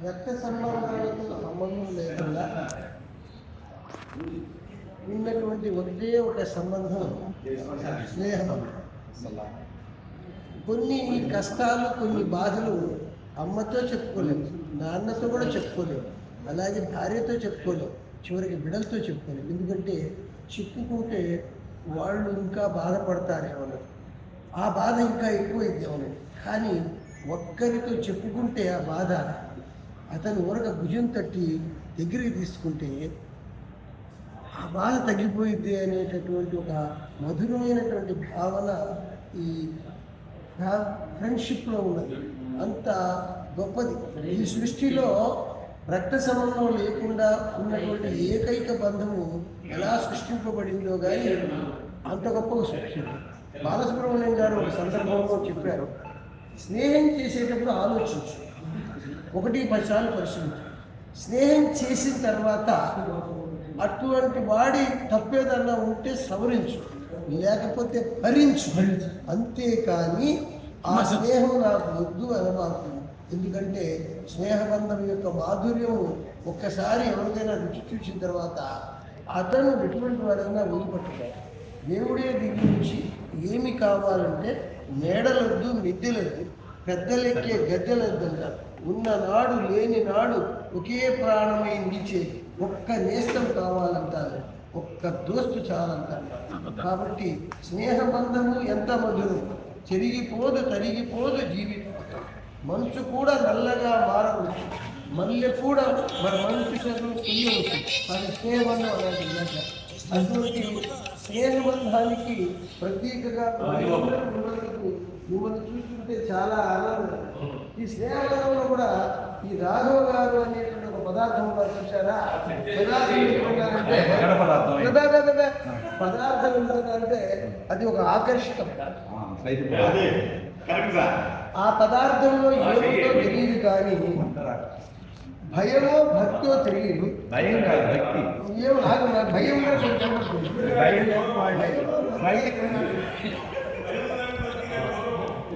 రక్త సంబంధాలతో సంబంధం లేకుండా ఉన్నటువంటి ఒకే ఒక సంబంధం స్నేహం. కొన్ని కష్టాలు, కొన్ని బాధలు అమ్మతో చెప్పుకోలేము, నాన్నతో కూడా చెప్పుకోలేము, అలాగే భార్యతో చెప్పుకోలేము, చివరికి బిడ్డలతో చెప్పుకోలేము. ఎందుకంటే చెప్పుకుంటే వాళ్ళు ఇంకా బాధపడతారేమో, ఆ బాధ ఇంకా ఎక్కువైద్దేమో. కానీ ఒక్కరితో చెప్పుకుంటే ఆ బాధ అతను ఊరక భుజం తట్టి దగ్గరికి తీసుకుంటే ఆ బాధ తగ్గిపోయిద్ది అనేటటువంటి ఒక మధురమైనటువంటి భావన ఈ ఫ్రెండ్షిప్లో ఉన్నది. అంత గొప్పది. ఈ సృష్టిలో రక్త సంబంధం లేకుండా ఉన్నటువంటి ఏకైక బంధము ఎలా సృష్టింపబడిందో కానీ అంత గొప్పగా సృష్టించింది. బాలసుబ్రహ్మణ్యం గారు ఒక సందర్భంలో చెప్పారు, స్నేహం చేసేటప్పుడు ఆలోచించు, 1-10 సార్లు పరిశీలించు. స్నేహం చేసిన తర్వాత అటువంటి వాడి తప్పేదన్నా ఉంటే సవరించు, లేకపోతే భరించు. అంతేకాని ఆ స్నేహం నాకు వద్దు అనమాకు. ఎందుకంటే స్నేహబంధం యొక్క మాధుర్యము ఒక్కసారి ఎవరికైనా రుచి చూసిన తర్వాత అతను ఎటువంటి వాడైనా వదిలిపట్టుతాడు. దేవుడే దిగి నుంచి ఏమి కావాలంటే మేడలొద్దు, మిద్దెలొద్దు, పెద్దలెక్కే గద్దెలొద్దు అంటారు. ఉన్ననాడు లేని నాడు ఒకే ప్రాణమై నిలిచే ఒక్క నేస్తం కావాలంటారు, ఒక్క దోస్తు చాలంటారు. కాబట్టి స్నేహబంధము ఎంత మధురం, చెరిగిపోదు తరిగిపోదు జీవితం. మంచు కూడా నల్లగా మారవచ్చు, మల్లె కూడా మరి మంచు చెట్లు తెలియవచ్చు, కానీ స్నేహబంధం అలాంటి. అటువంటి స్నేహబంధానికి ప్రతీకగా మిమ్మల్ని చూస్తుంటే చాలా ఆనందం. ఈ స్నేహబంధంలో కూడా ఈ రాఘవ గారు అనేటువంటి ఒక పదార్థం చూసారా? పదార్థం ఎందుకంటే అది ఒక ఆకర్షితం. ఆ పదార్థంలో ఏమిటో తెలియదు, కానీ భయమో భక్తో తెలియదు. భయం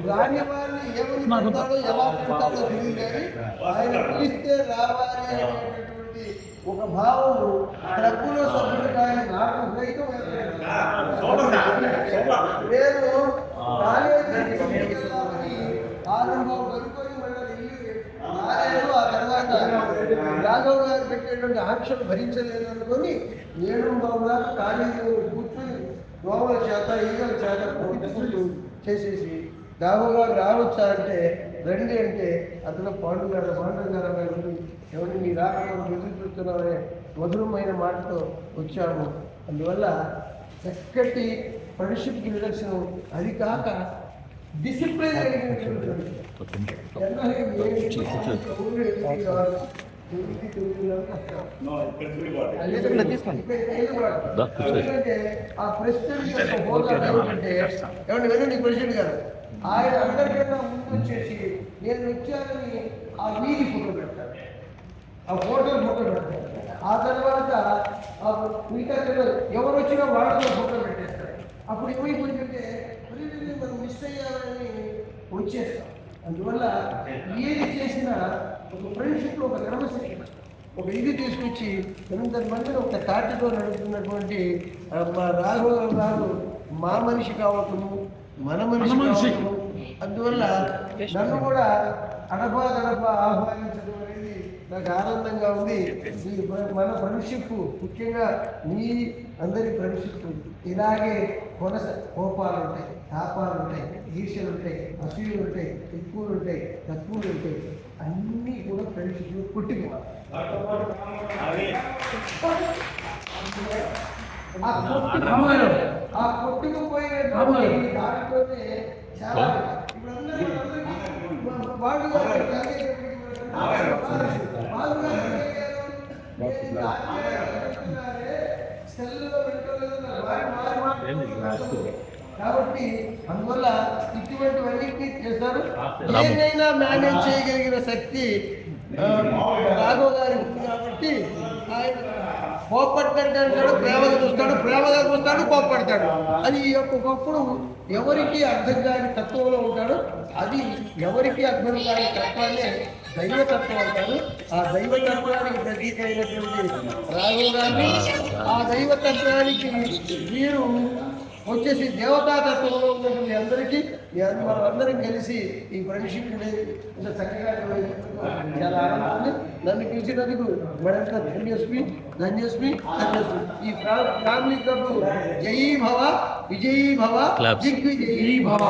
రాని వారిని ఏమని పెడతాడో ఎలా పెడతాడో తెలియదు, కానీ ఆయన పిలిస్తే రావాలి అనేటటువంటి ఒక భావము క్లబ్బులో సభ్యుడు కానీ నాకు సైతం నేను ఆరంభం కనుక్కొని మళ్ళీ రాలేదు. ఆ తర్వాత రాఘవ గారు పెట్టేటువంటి ఆంక్షలు భరించలేదు అనుకొని 7 దాకా కాలేజీలో కూర్చొని దోమల చేత ఈగల చేత పోటీలు చేసేసి రాఘవ గారు రావచ్చా అంటే రండి అంటే అతను పాండుగారు ఎవరిని మీ రాకుండా ఎదురు చూస్తున్నామనే మధురమైన మాటతో వచ్చాము. అందువల్ల చక్కటి ఫ్రెండ్షిప్కి నిదర్శనం. అది కాక డిసిప్లిన్ ఆ ప్రెసిడెంట్ యొక్క హోదా ఏమిటంటే, ఏమంటే వినండి, ప్రెసిడెంట్ గారు ఆయన అందరికన్నా ముందు వచ్చేసి నేను వచ్చానని ఆ వీధి ఫోటో పెడతారు, ఆ హోటల్ ఫోటో పెడతారు. ఆ తర్వాత మిగతా ఎవరు వచ్చినా వాళ్ళతో ఫోటో పెట్టేస్తారు. అప్పుడు ఏమైపోయిందంటే మనం మిస్ అయ్యామని వచ్చేస్తాం. అందువల్ల ఏది చేసినా ఒక ఫ్రెండ్షిప్లో ఒక క్రమశిక్షణ, ఒక ఇది తీసుకొచ్చి 8 మందిని ఒక తాటితో నడుపుతున్నటువంటి మా రాఘవ గారు మా మనిషి కావటము, మన మనిషి కావటము. అందువల్ల నన్ను కూడా అడపా ఆహ్వానించడం అనేది నాకు ఆనందంగా ఉంది. మన ఫ్రెండ్షిప్, ముఖ్యంగా మీ అందరి ఫ్రెండ్షిప్ ఇలాగే కోపాలు ఉంటాయి, తాపాలు ఉంటాయి, ఈర్ష్యలు ఉంటాయి, అసూయలు ఉంటాయి, ఎక్కువలు ఉంటాయి, తక్కువలు ఉంటాయి, అన్నీ కూడా ఫ్రెండ్షిప్లో కొట్టుకోవాలి. ఆ కొట్టుకుపోయే దాంట్లోనే చాలా వాళ్ళు కాబట్టి అందువల్ల ఇటువంటివన్నింటినీ చేస్తారు. ఏదైనా మేనేజ్ చేయగలిగిన శక్తి రాఘవ గారి ఉంది. కాబట్టి ఆయన కోప్పడితే అంటాడు, ప్రేమగా చూస్తాడు, ప్రేమగా చూస్తాడు, కోప్పడతాడు. అది ఒక్కొక్కప్పుడు ఎవరికి అర్థం కాని తత్వంలో ఉంటాడు. అది ఎవరికి అర్థం కాని తత్వాన్ని దైవతత్వం అంటారు. ఆ దైవతత్వానికి ప్రతీకైనటువంటి రాఘవ గారిని, ఆ దైవతత్వానికి మీరు వచ్చేసి దేవతాతత్వంలో ఉన్నటువంటి మీ అందరికీ మనం అందరం కలిసి ఈ ఫ్రెండ్షిప్ ఇంత చక్కగా చాలా ఆనందంగా నన్ను పిలిచినందుకు మరింత ధన్యస్మి. ఈ ఫ్యామిలీ క్లబ్ జయీ భవ, విజయీ భవ, దిగ్విజయీ భవ.